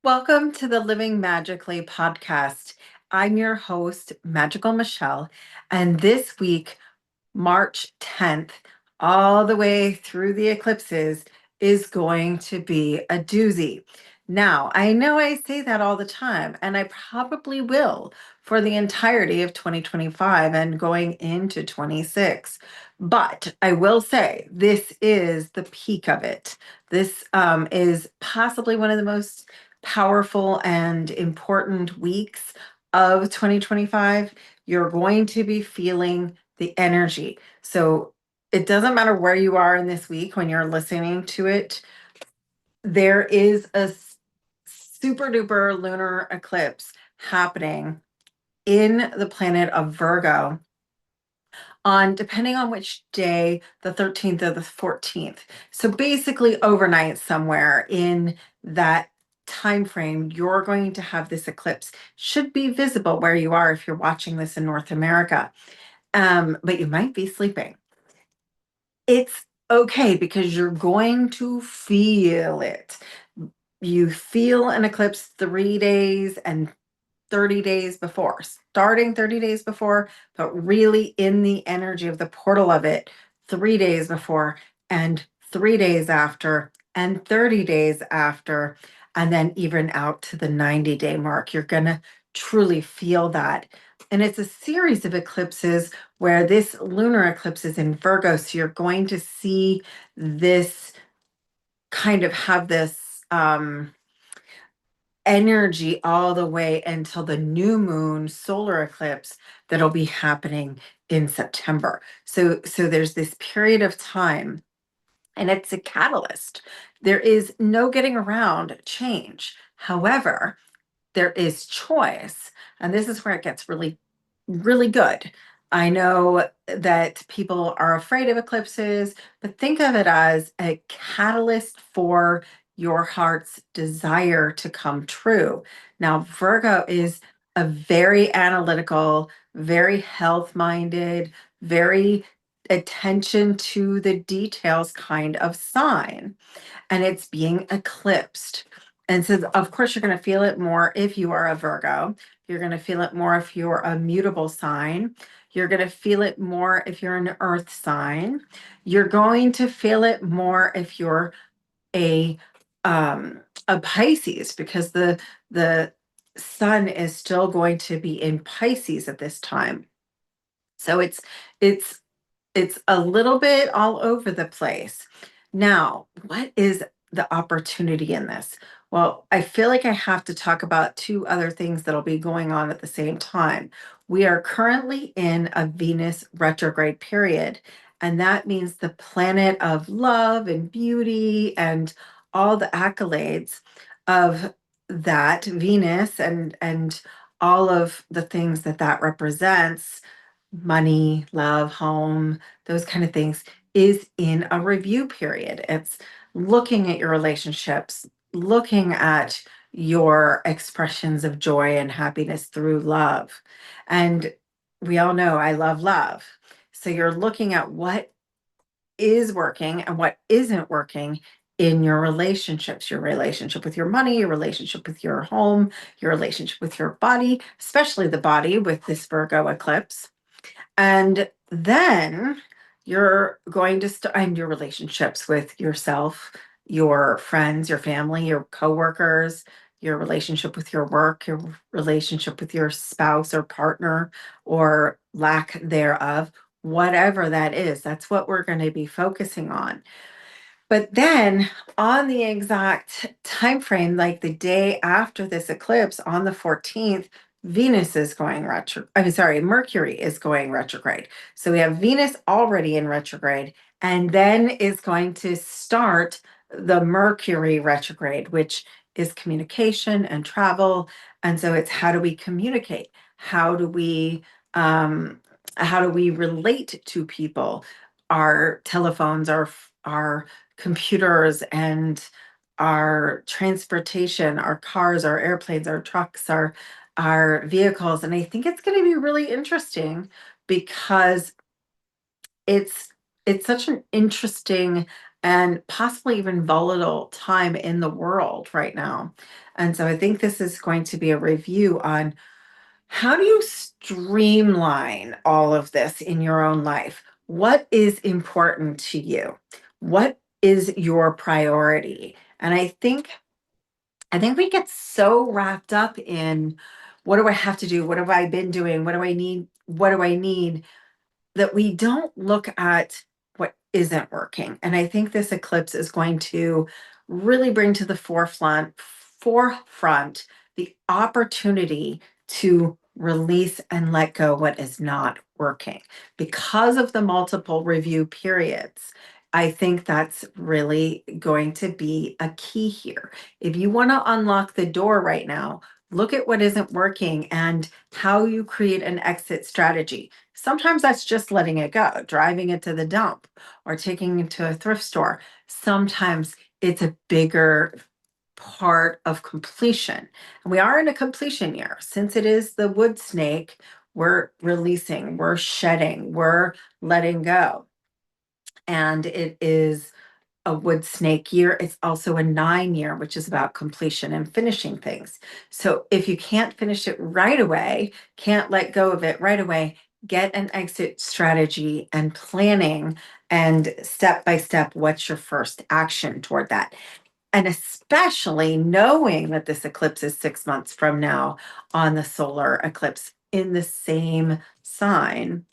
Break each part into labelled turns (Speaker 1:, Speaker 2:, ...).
Speaker 1: Welcome to the Living Magically podcast. I'm your host, Magical Michelle, and this week, March 10th, all the way through the eclipses, is going to be a doozy. Now, I know I say that all the time, and I probably will for the entirety of 2025 and going into 26. But I will say this is the peak of it. This is possibly one of the most powerful and important weeks of 2025. You're going to be feeling the energy. So it doesn't matter where you are in this week when you're listening to it, there is a super duper lunar eclipse happening in the planet of Virgo on, depending on which day, the 13th or the 14th. So basically overnight somewhere in that time frame, you're going to have this eclipse. Should be visible where you are if you're watching this in North America. But you might be sleeping. It's okay because you're going to feel it. You feel an eclipse 3 days and 30 days before, starting 30 days before, but really in the energy of the portal of it 3 days before, and 3 days after, and 30 days after, and then even out to the 90-day mark. You're going to truly feel that. And it's a series of eclipses where this lunar eclipse is in Virgo. So you're going to see this kind of have this energy all the way until the new moon solar eclipse that'll be happening in September. So there's this period of time, and it's a catalyst. There is no getting around change. However, there is choice, and this is where it gets really, really good. I know that people are afraid of eclipses, but think of it as a catalyst for your heart's desire to come true. Now, Virgo is a very analytical, very health-minded, very attention to the details kind of sign, and it's being eclipsed. And so, of course, you're going to feel it more if you are a Virgo. You're going to feel it more if you're a mutable sign. You're going to feel it more if you're an earth sign. You're going to feel it more if you're a Pisces, because the sun is still going to be in Pisces at this time. So it's it's a little bit all over the place. Now, what is the opportunity in this? Well, I feel like I have to talk about two other things that'll be going on at the same time. We are currently in a Venus retrograde period, and that means the planet of love and beauty and all the accolades of that Venus and all of the things that that represents, money, love, home, those kind of things, is in a review period. It's looking at your relationships, looking at your expressions of joy and happiness through love. And we all know I love love. So you're looking at what is working and what isn't working in your relationships, your relationship with your money, your relationship with your home, your relationship with your body, especially the body with this Virgo eclipse. And then you're going to end your relationships with yourself, your friends, your family, your coworkers, your relationship with your work, your relationship with your spouse or partner, or lack thereof, whatever that is. That's what we're going to be focusing on. But then on the exact time frame, like the day after this eclipse on the 14th, Venus is going retro. I'm sorry, Mercury is going retrograde. So we have Venus already in retrograde, and then is going to start the Mercury retrograde, which is communication and travel. And so it's, how do we communicate? How do we relate to people? Our telephones, our computers, and our transportation, our cars, our airplanes, our trucks, our vehicles. And I think it's going to be really interesting because it's such an interesting and possibly even volatile time in the world right now. And so I think this is going to be a review on how do you streamline all of this in your own life? What is important to you? What is your priority? And I think we get so wrapped up in what do I have to do? What have I been doing? What do I need? What do I need? That we don't look at what isn't working. And I think this eclipse is going to really bring to the forefront the opportunity to release and let go what is not working. Because of the multiple review periods, I think that's really going to be a key here. If you want to unlock the door right now, look at what isn't working and how you create an exit strategy. Sometimes that's just letting it go, driving it to the dump, or taking it to a thrift store. Sometimes it's a bigger part of completion. And we are in a completion year. Since it is the wood snake, we're releasing, we're shedding, we're letting go. And it is a wood snake year. It's also a 9 year, which is about completion and finishing things. So if you can't finish it right away, can't let go of it right away, get an exit strategy and planning, and step by step, what's your first action toward that? And especially knowing that this eclipse is 6 months from now on the solar eclipse in the same sign,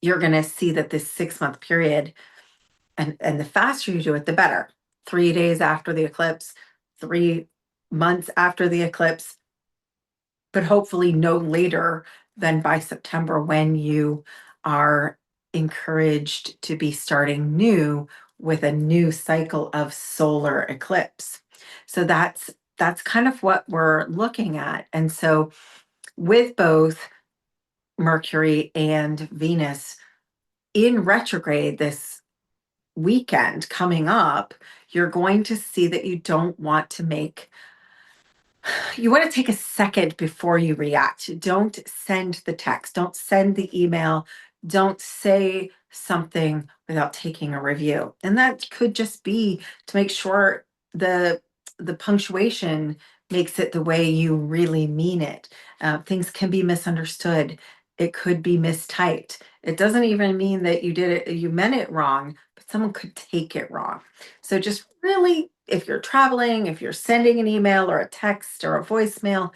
Speaker 1: you're going to see that this 6 month period, and the faster you do it, the better. 3 days after the eclipse, 3 months after the eclipse, but hopefully no later than by September, when you are encouraged to be starting new with a new cycle of solar eclipse. So that's kind of what we're looking at. And so with both Mercury and Venus in retrograde this weekend coming up, you're going to see that you want to take a second before you react. Don't send the text, don't send the email, don't say something without taking a review. And that could just be to make sure the punctuation makes it the way you really mean it. Things can be misunderstood. It could be mistyped. It doesn't even mean that you meant it wrong, but someone could take it wrong. So just really, if you're traveling, if you're sending an email or a text or a voicemail,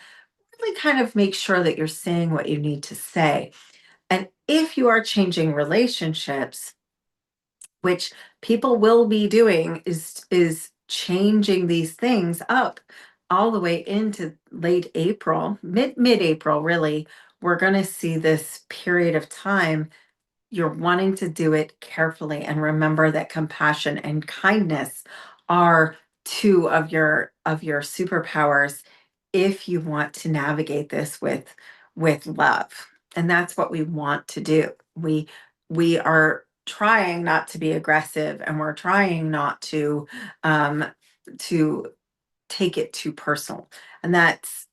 Speaker 1: really kind of make sure that you're saying what you need to say. And if you are changing relationships, which people will be doing, is changing these things up all the way into late April, mid-April, really, we're going to see this period of time. You're wanting to do it carefully, and remember that compassion and kindness are two of your superpowers if you want to navigate this with love. And that's what we want to do. We are trying not to be aggressive, and we're trying not um to take it too personal. And that's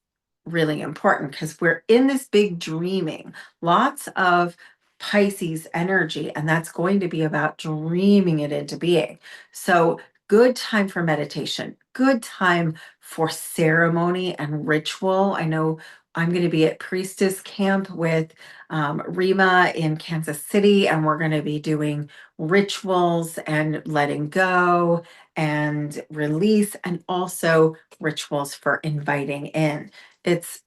Speaker 1: really important because we're in this big dreaming, lots of Pisces energy, and that's going to be about dreaming it into being. So, good time for meditation, good time for ceremony and ritual. I know I'm going to be at Priestess Camp with Rima in Kansas City, and we're going to be doing rituals and letting go and release, and also rituals for inviting in. It's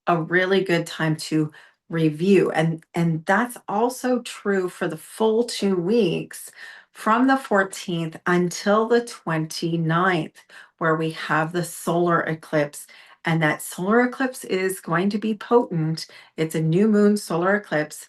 Speaker 1: a really good time to review, and that's also true for the full 2 weeks from the 14th until the 29th, where we have the solar eclipse. And that solar eclipse is going to be potent. It's a new moon solar eclipse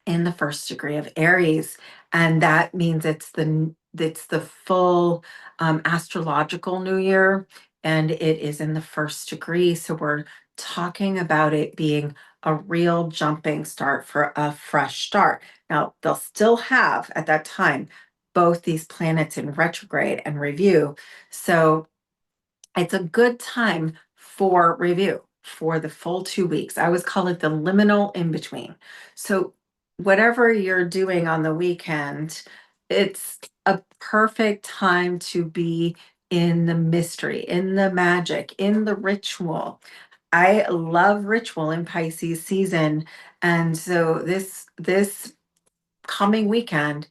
Speaker 1: in the first degree of Aries, and that means it's the full astrological new year, and it is in the first degree. So we're talking about it being a real jumping start for a fresh start. Now they'll still have at that time both these planets in retrograde and review, so it's a good time for review for the full 2 weeks. I always call it the liminal in between. So, whatever you're doing on the weekend, It's a perfect time to be in the mystery, in the magic, in the ritual. I love ritual in Pisces season. And so this coming weekend,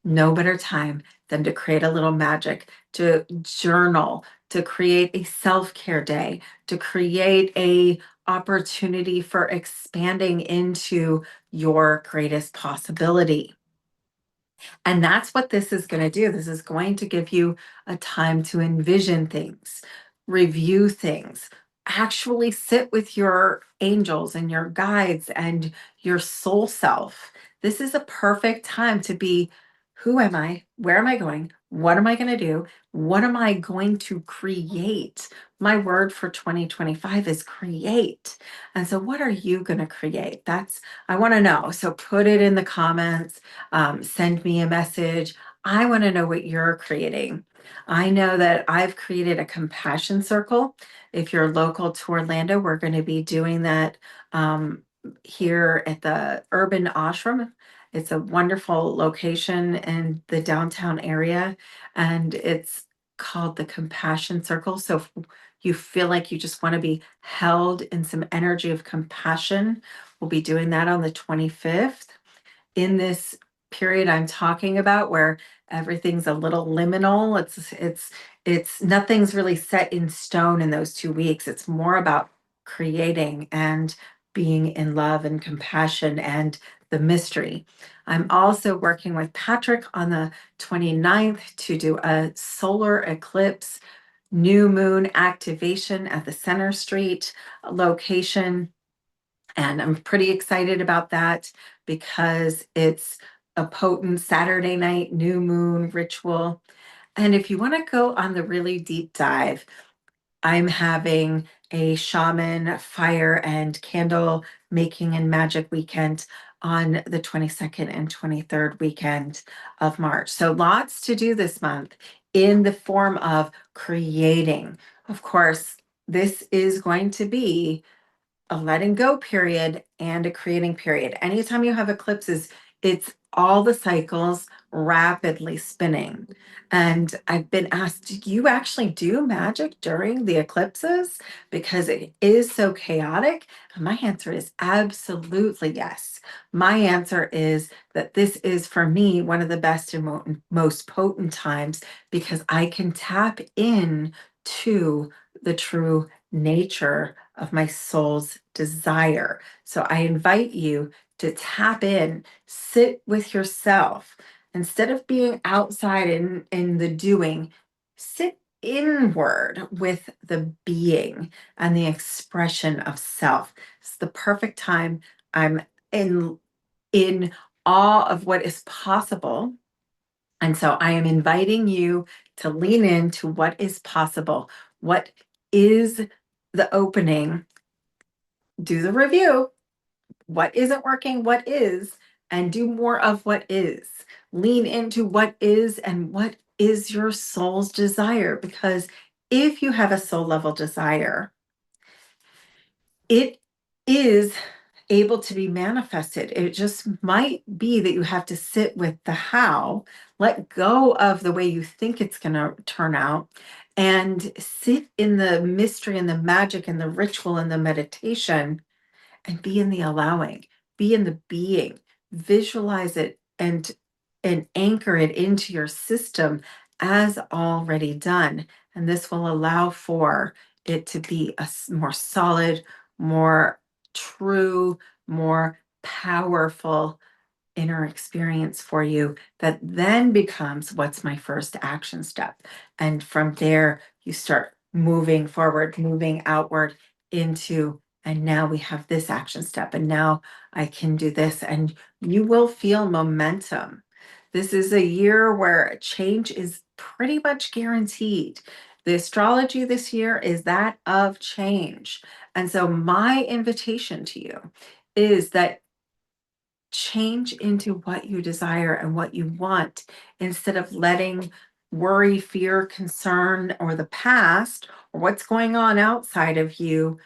Speaker 1: no better time than to create a little magic, to journal, to create a self-care day, to create a opportunity for expanding into your greatest possibility. And that's what this is going to do. This is going to give you a time to envision things, review things, actually sit with your angels and your guides and your soul self. This is a perfect time to be, who am I? Where am I going? What am I going to do? What am I going to create? My word for 2025 is create. And so what are you going to create? I want to know. So put it in the comments, send me a message. I want to know what you're creating. I know that I've created a compassion circle. If you're local to Orlando, we're going to be doing that here at the Urban Ashram. It's a wonderful location in the downtown area, and it's called the Compassion Circle. So if you feel like you just want to be held in some energy of compassion, we'll be doing that on the 25th. In this period I'm talking about, where everything's a little liminal, it's nothing's really set in stone in those 2 weeks. It's more about creating and being in love and compassion and the mystery. I'm also working with Patrick on the 29th to do a solar eclipse new moon activation at the Center Street location. And I'm pretty excited about that because it's a potent Saturday night new moon ritual. And if you want to go on the really deep dive, I'm having a shaman fire and candle making and magic weekend on the 22nd and 23rd weekend of March. So lots to do this month in the form of creating. Of course, this is going to be a letting go period and a creating period. Anytime you have eclipses, it's all the cycles rapidly spinning. And I've been asked, do you actually do magic during the eclipses? Because it is so chaotic. And my answer is absolutely yes. My answer is that this is, for me, one of the best and most potent times because I can tap in to the true nature of my soul's desire. So I invite you to tap in, sit with yourself. Instead of being outside in the doing, sit inward with the being and the expression of self. It's the perfect time. I'm in awe of what is possible. And so I am inviting you to lean into what is possible, what is the opening, do the review, what isn't working, what is, and do more of what is. Lean into what is and what is your soul's desire. Because if you have a soul level desire, it is able to be manifested. It just might be that you have to sit with the how, let go of the way you think it's going to turn out, and sit in the mystery and the magic and the ritual and the meditation and be in the allowing, be in the being, visualize it and anchor it into your system as already done. And this will allow for it to be a more solid, more true, more powerful inner experience for you that then becomes, what's my first action step? And from there, you start moving forward, moving outward into, and now we have this action step, and now I can do this, and you will feel momentum. This is a year where change is pretty much guaranteed. The astrology this year is that of change. And so my invitation to you is that change into what you desire and what you want instead of letting worry, fear, concern, or the past or what's going on outside of you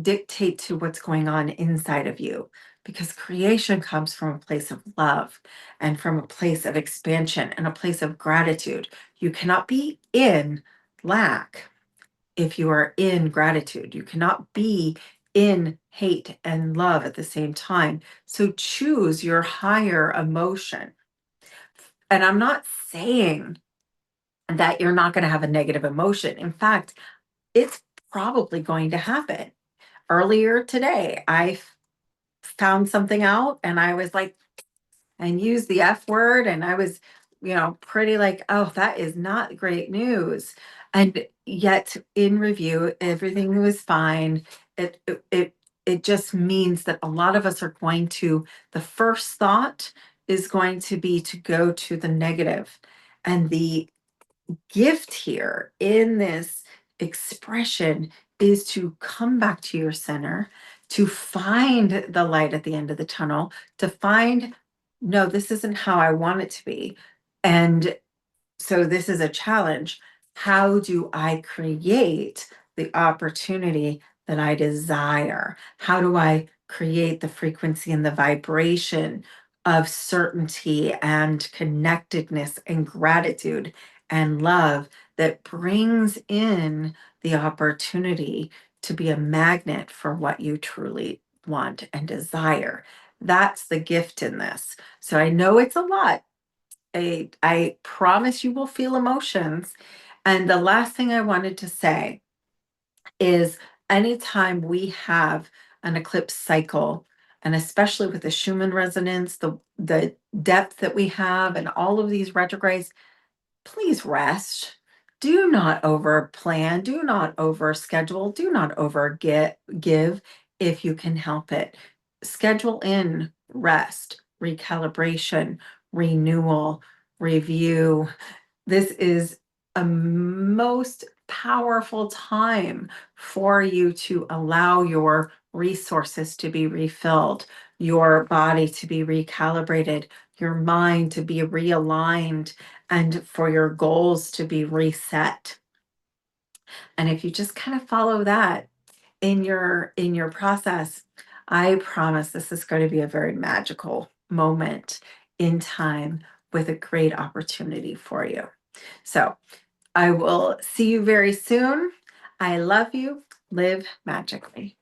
Speaker 1: dictate to what's going on inside of you, because creation comes from a place of love and from a place of expansion and a place of gratitude. You cannot be in lack if you are in gratitude. You cannot be in hate and love at the same time. So choose your higher emotion. And I'm not saying that you're not going to have a negative emotion. In fact, it's probably going to happen. Earlier today, I found something out and I was like, and used the F word, and I was, pretty like, oh, that is not great news. And yet in review, everything was fine. It just means that a lot of us are going to, the first thought is going to be to go to the negative. And the gift here in this expression is to come back to your center, to find the light at the end of the tunnel, to find, no, this isn't how I want it to be. And so this is a challenge. How do I create the opportunity that I desire? How do I create the frequency and the vibration of certainty and connectedness and gratitude and love that brings in the opportunity to be a magnet for what you truly want and desire? That's the gift in this. So I know it's a lot. I promise you will feel emotions. And the last thing I wanted to say is anytime we have an eclipse cycle, and especially with the Schumann resonance, the depth that we have, and all of these retrogrades, please rest. Do not over plan. Do not over schedule. Do not over give if you can help it. Schedule in rest, recalibration, renewal, review. This is a most powerful time for you to allow your resources to be refilled, your body to be recalibrated, your mind to be realigned, and for your goals to be reset. And if you just kind of follow that in your process, I promise this is going to be a very magical moment in time with a great opportunity for you. So I will see you very soon. I love you. Live magically.